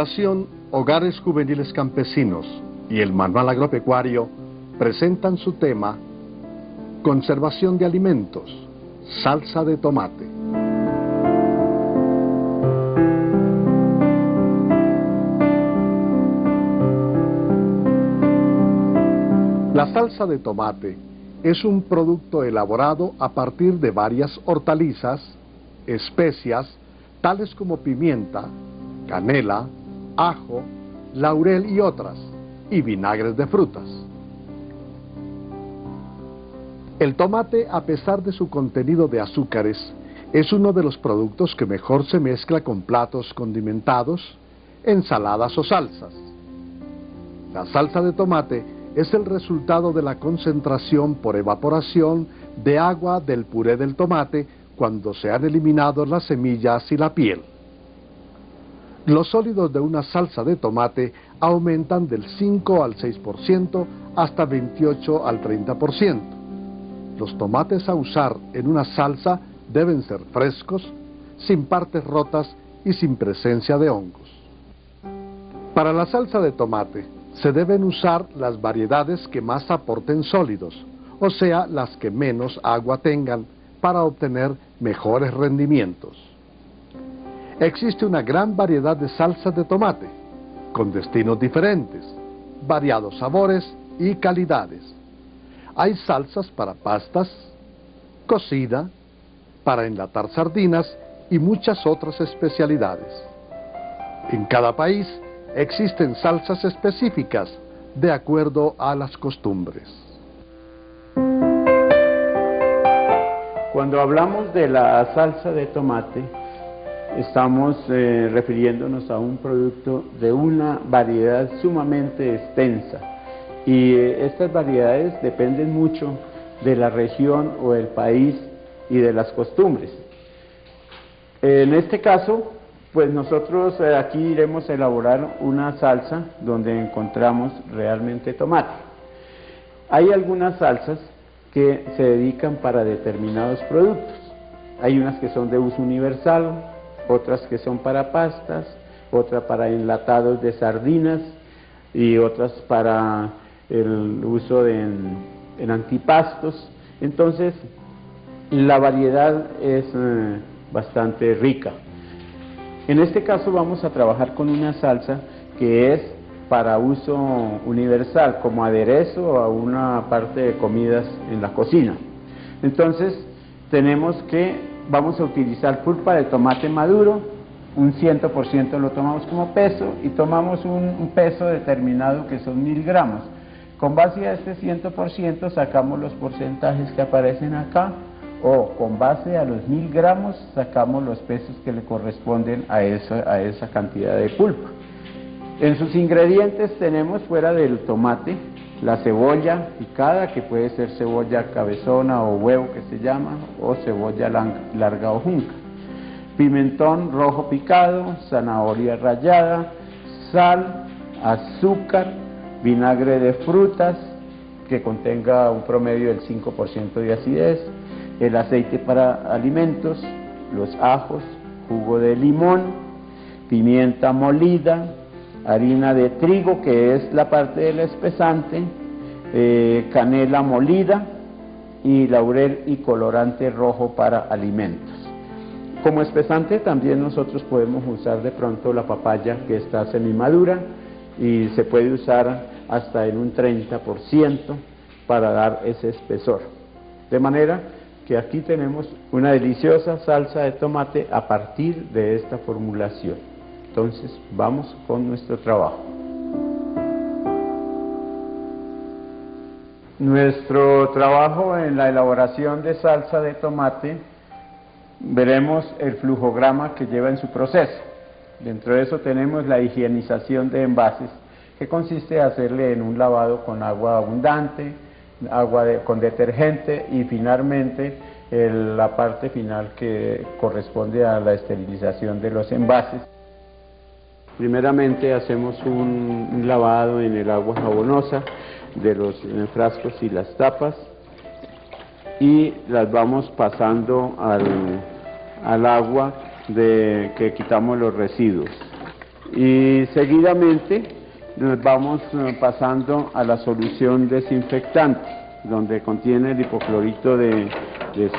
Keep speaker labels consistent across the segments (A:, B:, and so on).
A: Fundación Hogares Juveniles Campesinos y el Manual Agropecuario presentan su tema Conservación de alimentos, salsa de tomate. La salsa de tomate es un producto elaborado a partir de varias hortalizas, especias, tales como pimienta, canela, ajo, laurel y otras, y vinagres de frutas. El tomate, a pesar de su contenido de azúcares, es uno de los productos que mejor se mezcla con platos condimentados, ensaladas o salsas. La salsa de tomate es el resultado de la concentración por evaporación de agua del puré del tomate cuando se han eliminado las semillas y la piel. Los sólidos de una salsa de tomate aumentan del 5 al 6% hasta 28 al 30%. Los tomates a usar en una salsa deben ser frescos, sin partes rotas y sin presencia de hongos. Para la salsa de tomate se deben usar las variedades que más aporten sólidos, o sea, las que menos agua tengan, para obtener mejores rendimientos. Existe una gran variedad de salsas de tomate, con destinos diferentes, variados sabores y calidades. Hay salsas para pastas, cocida, para enlatar sardinas y muchas otras especialidades. En cada país existen salsas específicas de acuerdo a las costumbres.
B: Cuando hablamos de la salsa de tomate, estamos refiriéndonos a un producto de una variedad sumamente extensa. Y estas variedades dependen mucho de la región o del país y de las costumbres. En este caso, pues nosotros aquí iremos a elaborar una salsa donde encontramos realmente tomate. Hay algunas salsas que se dedican para determinados productos. Hay unas que son de uso universal, otras que son para pastas, otras para enlatados de sardinas y otras para el uso en antipastos. Entonces, la variedad es bastante rica. En este caso vamos a trabajar con una salsa que es para uso universal, como aderezo a una parte de comidas en la cocina. Entonces, vamos a utilizar pulpa de tomate maduro, un 100% lo tomamos como peso y tomamos un peso determinado que son 1000 gramos. Con base a este 100% sacamos los porcentajes que aparecen acá, o con base a los 1000 gramos sacamos los pesos que le corresponden a esa cantidad de pulpa. En sus ingredientes tenemos, fuera del tomate, la cebolla picada, que puede ser cebolla cabezona o huevo que se llama, o cebolla larga o junca, pimentón rojo picado, zanahoria rallada, sal, azúcar, vinagre de frutas que contenga un promedio del 5% de acidez, el aceite para alimentos, los ajos, jugo de limón, pimienta molida, harina de trigo, que es la parte del espesante, canela molida y laurel y colorante rojo para alimentos. Como espesante también nosotros podemos usar de pronto la papaya, que está semimadura, y se puede usar hasta en un 30% para dar ese espesor. De manera que aquí tenemos una deliciosa salsa de tomate a partir de esta formulación. Entonces, vamos con nuestro trabajo. Nuestro trabajo en la elaboración de salsa de tomate, veremos el flujograma que lleva en su proceso. Dentro de eso tenemos la higienización de envases, que consiste en hacerle en un lavado con agua abundante, con detergente y finalmente la parte final que corresponde a la esterilización de los envases. Primeramente hacemos un lavado en el agua jabonosa de los frascos y las tapas y las vamos pasando al agua que quitamos los residuos. Y seguidamente nos vamos pasando a la solución desinfectante, donde contiene el hipoclorito de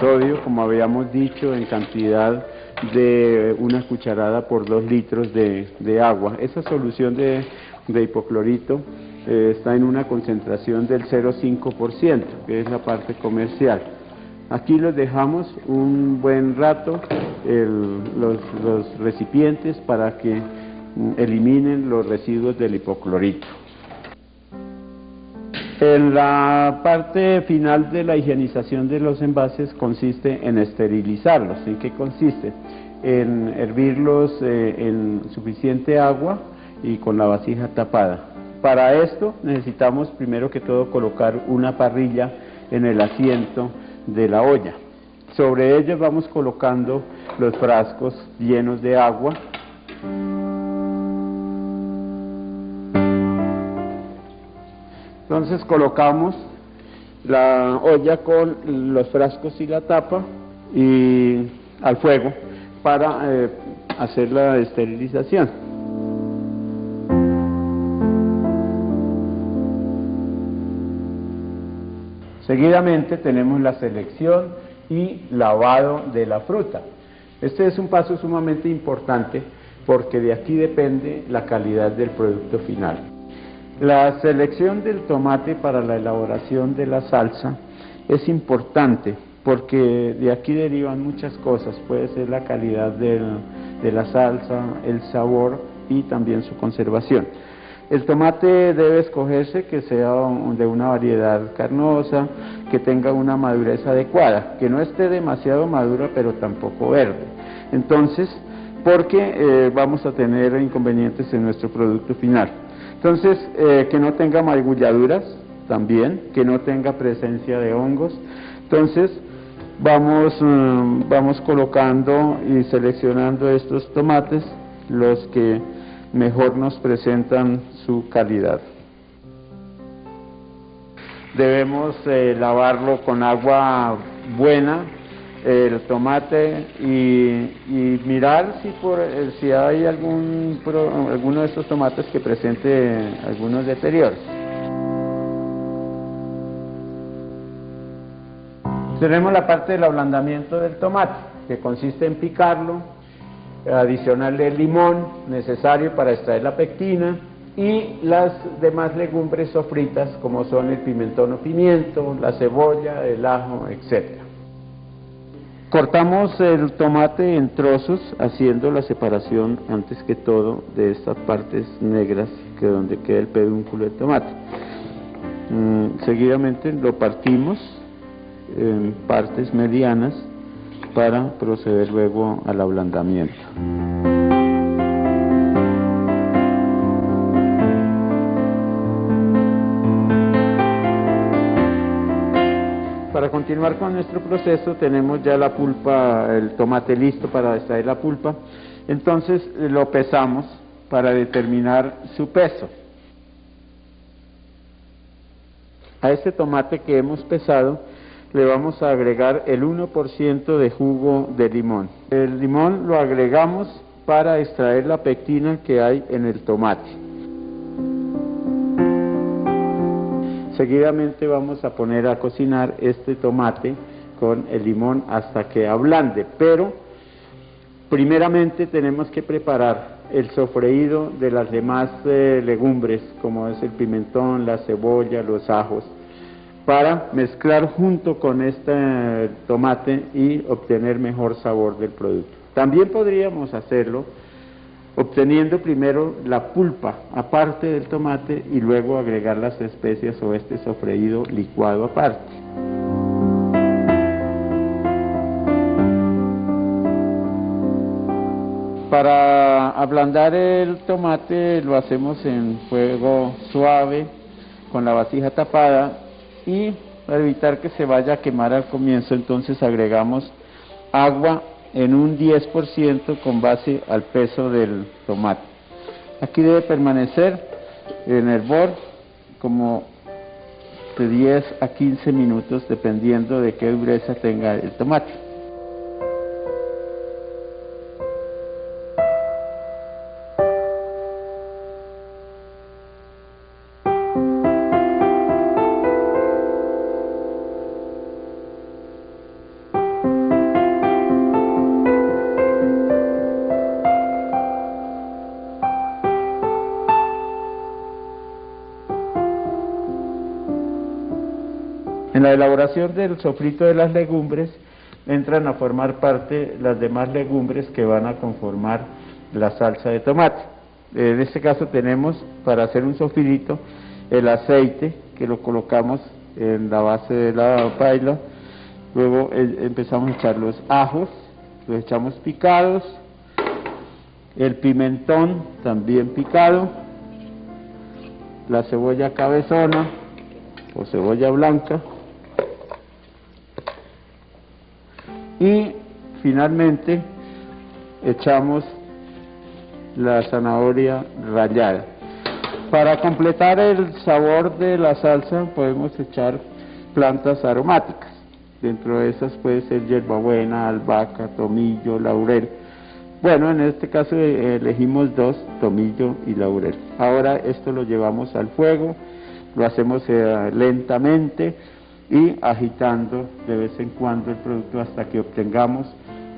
B: sodio, como habíamos dicho, en cantidad de 1 cucharada por 2 litros de agua. Esa solución de hipoclorito está en una concentración del 0,5%, que es la parte comercial. Aquí los dejamos un buen rato, los recipientes, para que eliminen los residuos del hipoclorito. En la parte final de la higienización de los envases consiste en esterilizarlos. ¿En qué consiste? En hervirlos en suficiente agua y con la vasija tapada. Para esto necesitamos primero que todo colocar una parrilla en el asiento de la olla. Sobre ellos vamos colocando los frascos llenos de agua. Entonces colocamos la olla con los frascos y la tapa y al fuego para hacer la esterilización. Seguidamente tenemos la selección y lavado de la fruta. Este es un paso sumamente importante porque de aquí depende la calidad del producto final. La selección del tomate para la elaboración de la salsa es importante porque de aquí derivan muchas cosas. Puede ser la calidad de la salsa, el sabor y también su conservación. El tomate debe escogerse que sea de una variedad carnosa, que tenga una madurez adecuada, que no esté demasiado madura pero tampoco verde. Entonces, porque vamos a tener inconvenientes en nuestro producto final. Entonces, que no tenga magulladuras también, que no tenga presencia de hongos. Entonces, vamos colocando y seleccionando estos tomates, los que mejor nos presentan su calidad. Debemos lavarlo con agua buena, el tomate, y mirar si hay alguno de estos tomates que presente algunos deterioros. Tenemos la parte del ablandamiento del tomate, que consiste en picarlo, adicionarle el limón necesario para extraer la pectina y las demás legumbres sofritas, como son el pimentón o pimiento, la cebolla, el ajo, etc. Cortamos el tomate en trozos, haciendo la separación antes que todo de estas partes negras, que donde queda el pedúnculo del tomate. Seguidamente lo partimos en partes medianas para proceder luego al ablandamiento. Para continuar con nuestro proceso tenemos ya la pulpa, el tomate listo para extraer la pulpa. Entonces lo pesamos para determinar su peso. A este tomate que hemos pesado le vamos a agregar el 1% de jugo de limón. El limón lo agregamos para extraer la pectina que hay en el tomate. Seguidamente vamos a poner a cocinar este tomate con el limón hasta que ablande, pero primeramente tenemos que preparar el sofreído de las demás legumbres, como es el pimentón, la cebolla, los ajos, para mezclar junto con este tomate y obtener mejor sabor del producto. También podríamos hacerlo obteniendo primero la pulpa aparte del tomate y luego agregar las especias o este sofreído licuado aparte. Para ablandar el tomate lo hacemos en fuego suave, con la vasija tapada, y para evitar que se vaya a quemar al comienzo, entonces agregamos agua en un 10% con base al peso del tomate. Aquí debe permanecer en hervor como de 10 a 15 minutos dependiendo de qué dureza tenga el tomate. En la elaboración del sofrito de las legumbres entran a formar parte las demás legumbres que van a conformar la salsa de tomate. En este caso tenemos, para hacer un sofrito, el aceite que lo colocamos en la base de la paila. Luego empezamos a echar los ajos, los echamos picados, el pimentón también picado, la cebolla cabezona o cebolla blanca, y finalmente echamos la zanahoria rallada. Para completar el sabor de la salsa podemos echar plantas aromáticas. Dentro de esas puede ser hierbabuena, albahaca, tomillo, laurel. Bueno, en este caso elegimos dos, tomillo y laurel. Ahora esto lo llevamos al fuego, lo hacemos lentamente y agitando de vez en cuando el producto hasta que obtengamos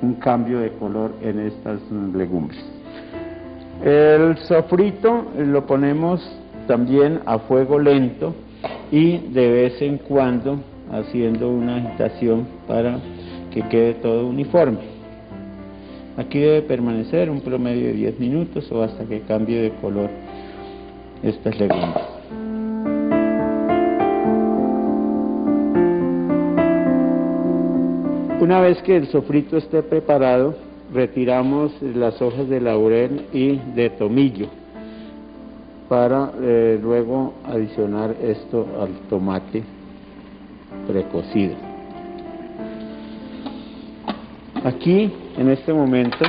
B: un cambio de color en estas legumbres. El sofrito lo ponemos también a fuego lento y de vez en cuando haciendo una agitación para que quede todo uniforme. Aquí debe permanecer un promedio de 10 minutos o hasta que cambie de color estas legumbres. Una vez que el sofrito esté preparado, retiramos las hojas de laurel y de tomillo para luego adicionar esto al tomate precocido. Aquí, en este momento,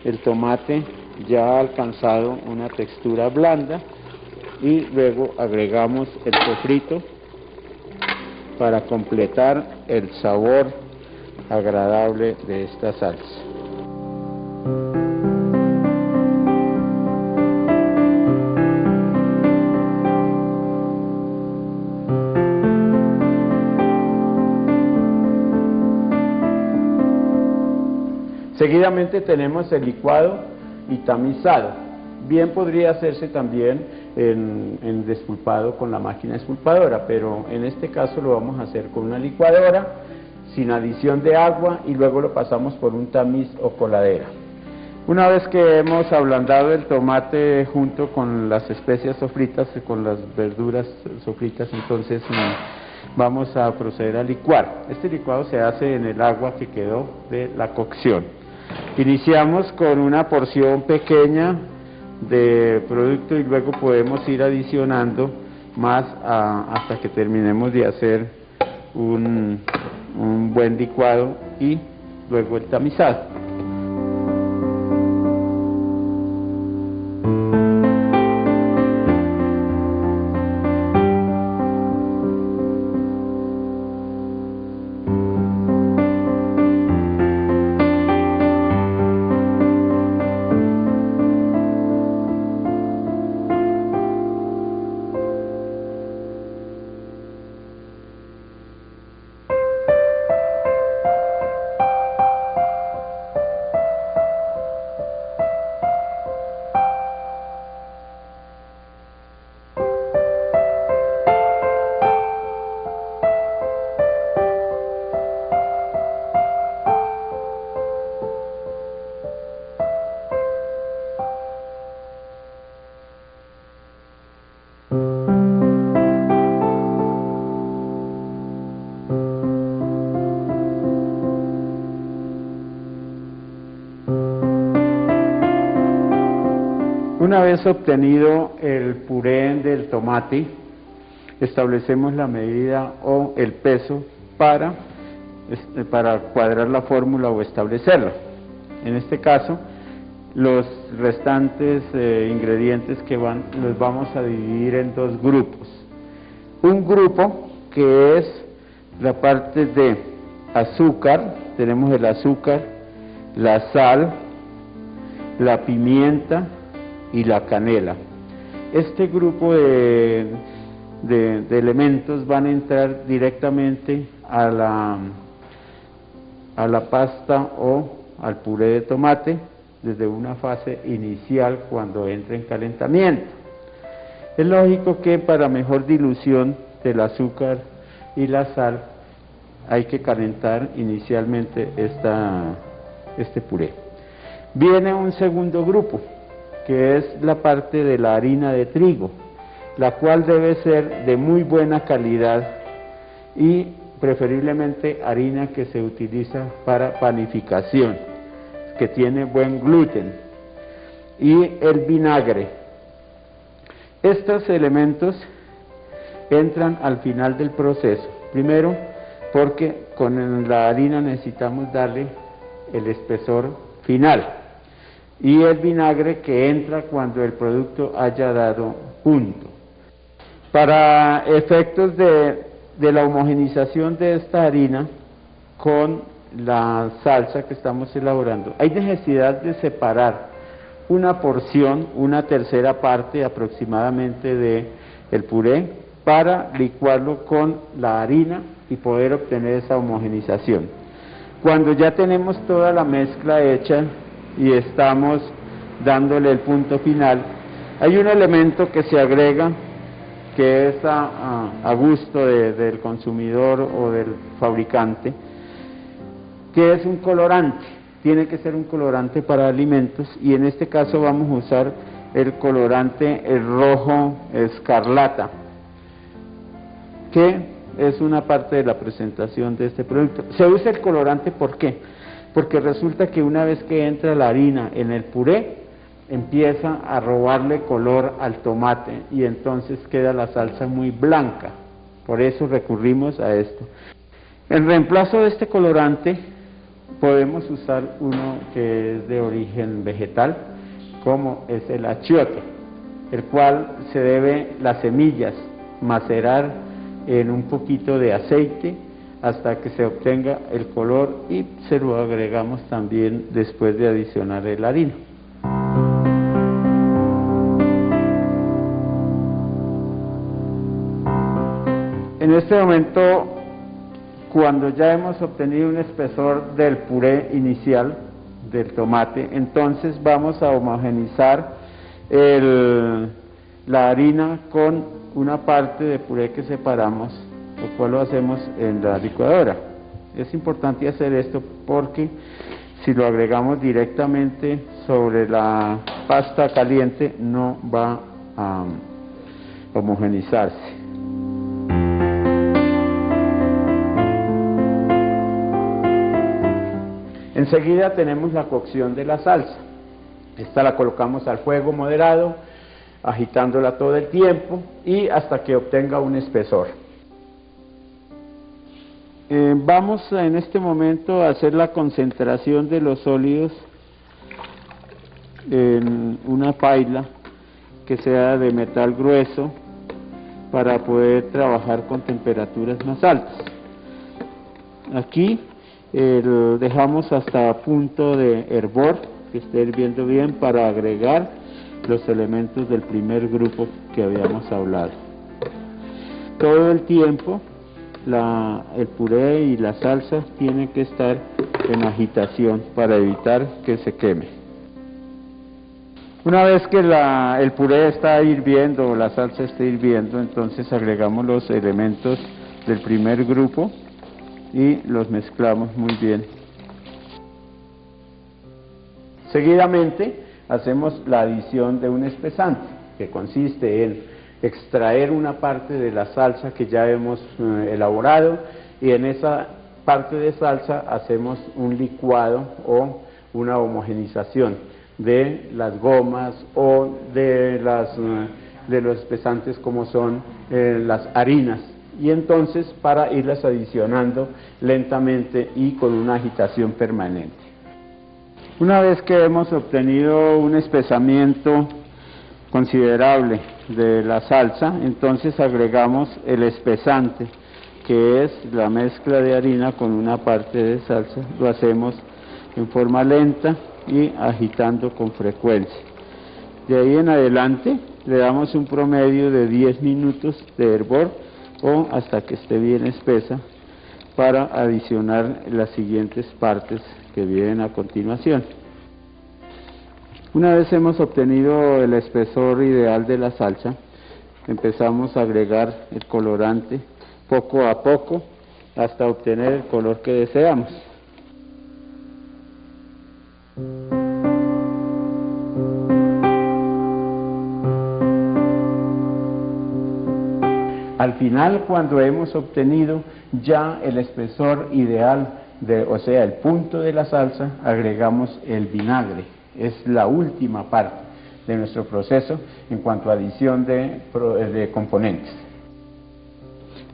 B: el tomate ya ha alcanzado una textura blanda y luego agregamos el sofrito para completar el sabor agradable de esta salsa. Seguidamente tenemos el licuado y tamizado. Bien podría hacerse también en despulpado con la máquina expulpadora, pero en este caso lo vamos a hacer con una licuadora, sin adición de agua, y luego lo pasamos por un tamiz o coladera. Una vez que hemos ablandado el tomate junto con las especias sofritas, con las verduras sofritas, entonces vamos a proceder a licuar. Este licuado se hace en el agua que quedó de la cocción. Iniciamos con una porción pequeña de producto y luego podemos ir adicionando más hasta que terminemos de hacer un buen licuado y luego el tamizado. Una vez obtenido el puré del tomate, establecemos la medida o el peso para cuadrar la fórmula o establecerla. En este caso, los restantes ingredientes los vamos a dividir en dos grupos. Un grupo que es la parte de azúcar, tenemos el azúcar, la sal, la pimienta y la canela. Este grupo de elementos van a entrar directamente a la pasta o al puré de tomate desde una fase inicial cuando entre en calentamiento. Es lógico que para mejor dilución del azúcar y la sal, hay que calentar inicialmente este puré. Viene un segundo grupo, que es la parte de la harina de trigo, la cual debe ser de muy buena calidad y preferiblemente harina que se utiliza para panificación, que tiene buen gluten, y el vinagre. Estos elementos entran al final del proceso, primero porque con la harina necesitamos darle el espesor final, y el vinagre que entra cuando el producto haya dado punto. Para efectos de la homogenización de esta harina con la salsa que estamos elaborando, hay necesidad de separar una porción, una tercera parte aproximadamente del puré, para licuarlo con la harina y poder obtener esa homogenización. Cuando ya tenemos toda la mezcla hecha y estamos dándole el punto final, hay un elemento que se agrega que es a gusto del consumidor o del fabricante, que es un colorante. Tiene que ser un colorante para alimentos, y en este caso vamos a usar el colorante el rojo escarlata, que es una parte de la presentación de este producto. Se usa el colorante, ¿por qué? Porque resulta que una vez que entra la harina en el puré, empieza a robarle color al tomate y entonces queda la salsa muy blanca. Por eso recurrimos a esto. En reemplazo de este colorante podemos usar uno que es de origen vegetal, como es el achiote, el cual se debe las semillas macerar en un poquito de aceite hasta que se obtenga el color, y se lo agregamos también después de adicionar la harina. En este momento, cuando ya hemos obtenido un espesor del puré inicial del tomate, entonces vamos a homogenizar la harina con una parte de puré que separamos, lo cual lo hacemos en la licuadora. Es importante hacer esto porque si lo agregamos directamente sobre la pasta caliente no va a homogenizarse. Enseguida tenemos la cocción de la salsa. Esta la colocamos al fuego moderado, agitándola todo el tiempo y hasta que obtenga un espesor. Vamos en este momento a hacer la concentración de los sólidos en una paila que sea de metal grueso para poder trabajar con temperaturas más altas. Aquí lo dejamos hasta punto de hervor, que esté hirviendo bien, para agregar los elementos del primer grupo que habíamos hablado. Todo el tiempo el puré y la salsa tienen que estar en agitación para evitar que se queme. Una vez que el puré está hirviendo o la salsa está hirviendo, entonces agregamos los elementos del primer grupo y los mezclamos muy bien. Seguidamente hacemos la adición de un espesante, que consiste en extraer una parte de la salsa que ya hemos elaborado, y en esa parte de salsa hacemos un licuado o una homogenización de las gomas o de los espesantes, como son las harinas, y entonces para irlas adicionando lentamente y con una agitación permanente. Una vez que hemos obtenido un espesamiento considerable de la salsa, entonces agregamos el espesante, que es la mezcla de harina con una parte de salsa. Lo hacemos en forma lenta y agitando con frecuencia. De ahí en adelante le damos un promedio de 10 minutos de hervor o hasta que esté bien espesa, para adicionar las siguientes partes que vienen a continuación. Una vez hemos obtenido el espesor ideal de la salsa, empezamos a agregar el colorante poco a poco hasta obtener el color que deseamos. Al final, cuando hemos obtenido ya el espesor ideal, o sea, el punto de la salsa, agregamos el vinagre. Es la última parte de nuestro proceso en cuanto a adición de componentes.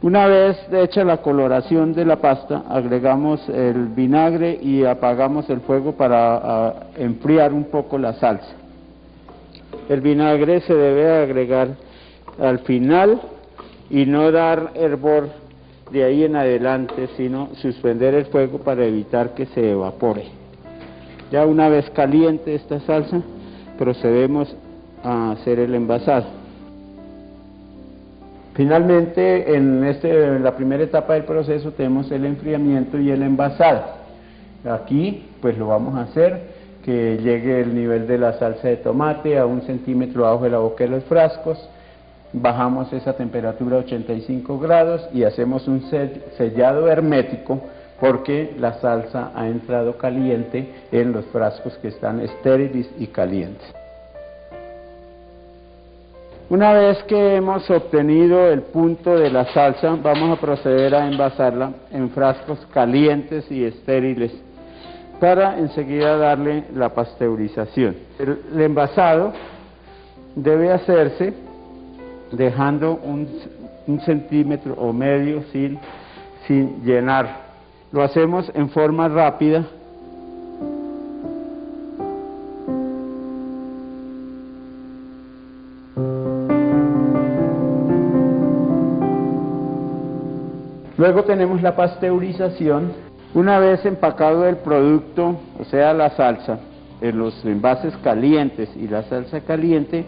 B: Una vez hecha la coloración de la pasta, agregamos el vinagre y apagamos el fuego para enfriar un poco la salsa. El vinagre se debe agregar al final y no dar hervor de ahí en adelante, sino suspender el fuego para evitar que se evapore. Ya una vez caliente esta salsa, procedemos a hacer el envasado. Finalmente, en la primera etapa del proceso tenemos el enfriamiento y el envasado. Aquí pues lo vamos a hacer que llegue el nivel de la salsa de tomate a 1 centímetro abajo de la boca de los frascos. Bajamos esa temperatura a 85 grados y hacemos un sellado hermético porque la salsa ha entrado caliente en los frascos que están estériles y calientes. Una vez que hemos obtenido el punto de la salsa, vamos a proceder a envasarla en frascos calientes y estériles para enseguida darle la pasteurización. El envasado debe hacerse dejando un centímetro o medio sin llenar. Lo hacemos en forma rápida. Luego tenemos la pasteurización. Una vez empacado el producto, o sea la salsa, en los envases calientes y la salsa caliente,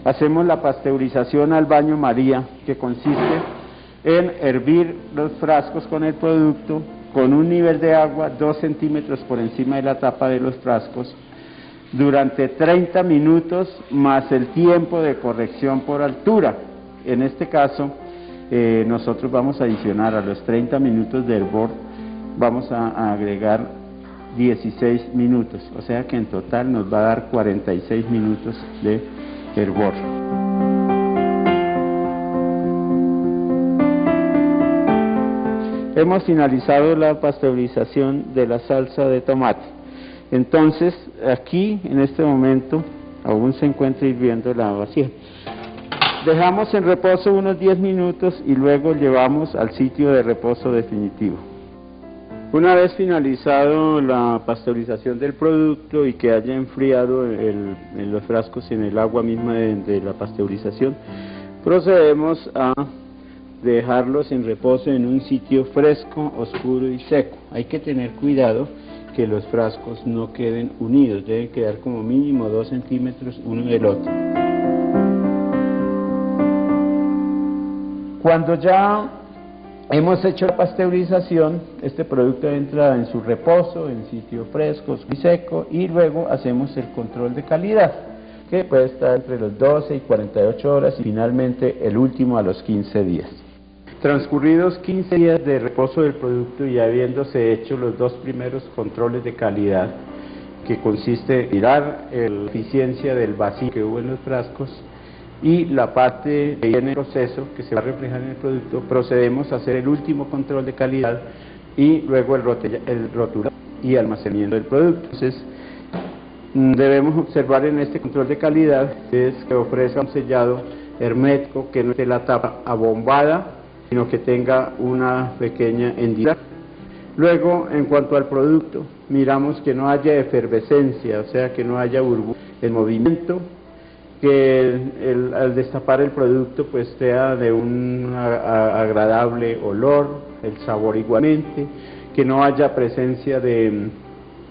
B: hacemos la pasteurización al baño María, que consiste en hervir los frascos con el producto con un nivel de agua 2 centímetros por encima de la tapa de los frascos durante 30 minutos más el tiempo de corrección por altura. En este caso, nosotros vamos a adicionar a los 30 minutos de hervor, vamos a agregar 16 minutos, o sea que en total nos va a dar 46 minutos de hervor. Hemos finalizado la pasteurización de la salsa de tomate. Entonces, aquí, en este momento, aún se encuentra hirviendo el agua vacía. Dejamos en reposo unos 10 minutos y luego llevamos al sitio de reposo definitivo. Una vez finalizado la pasteurización del producto y que haya enfriado en los frascos en el agua misma de la pasteurización, procedemos a dejarlos en reposo en un sitio fresco, oscuro y seco. Hay que tener cuidado que los frascos no queden unidos, deben quedar como mínimo 2 centímetros uno del otro. Cuando ya hemos hecho la pasteurización, este producto entra en su reposo, en sitio fresco y seco, y luego hacemos el control de calidad, que puede estar entre los 12 y 48 horas, y finalmente el último a los 15 días. Transcurridos 15 días de reposo del producto y habiéndose hecho los 2 primeros controles de calidad, que consiste en mirar la eficiencia del vacío que hubo en los frascos, y la parte que viene en el proceso que se va a reflejar en el producto, procedemos a hacer el último control de calidad y luego el rotulado y almacenamiento del producto. Entonces, debemos observar en este control de calidad es que ofrezca un sellado hermético, que no esté la tapa abombada, sino que tenga una pequeña hendidura. Luego, en cuanto al producto, miramos que no haya efervescencia, o sea, que no haya burbuja en movimiento, que al destapar el producto pues sea de un agradable olor, el sabor igualmente, que no haya presencia de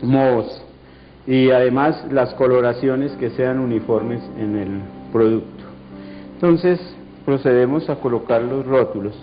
B: mohos y además las coloraciones que sean uniformes en el producto. Entonces procedemos a colocar los rótulos.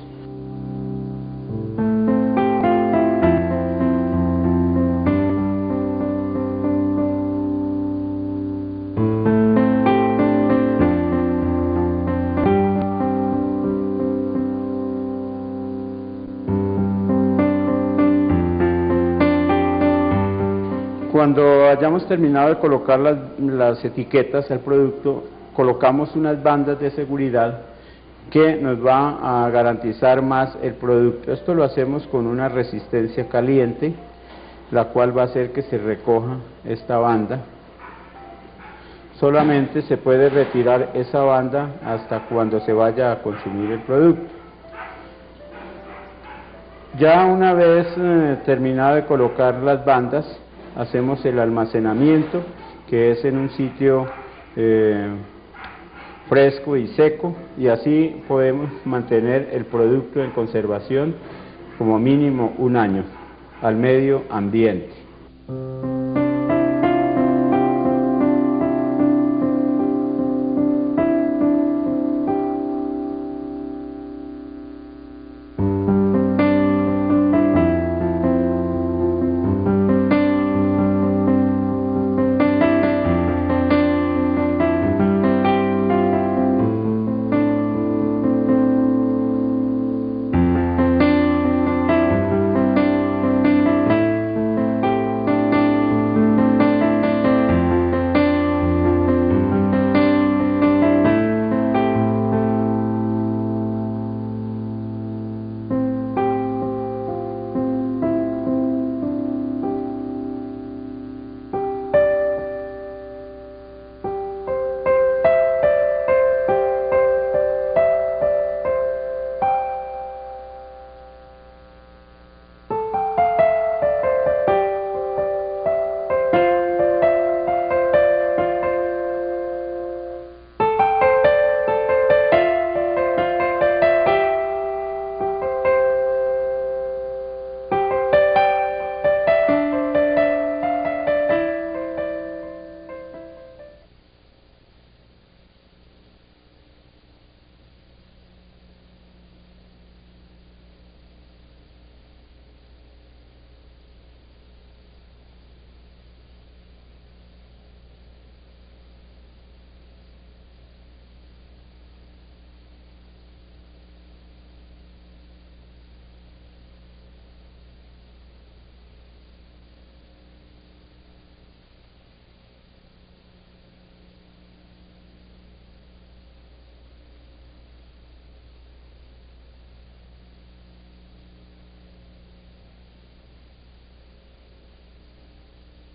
B: Cuando hayamos terminado de colocar las etiquetas al producto, colocamos unas bandas de seguridad que nos va a garantizar más el producto. Esto lo hacemos con una resistencia caliente, la cual va a hacer que se recoja esta banda. Solamente se puede retirar esa banda hasta cuando se vaya a consumir el producto. Ya una vez terminado de colocar las bandas, hacemos el almacenamiento, que es en un sitio fresco y seco, y así podemos mantener el producto en conservación como mínimo un año al medio ambiente.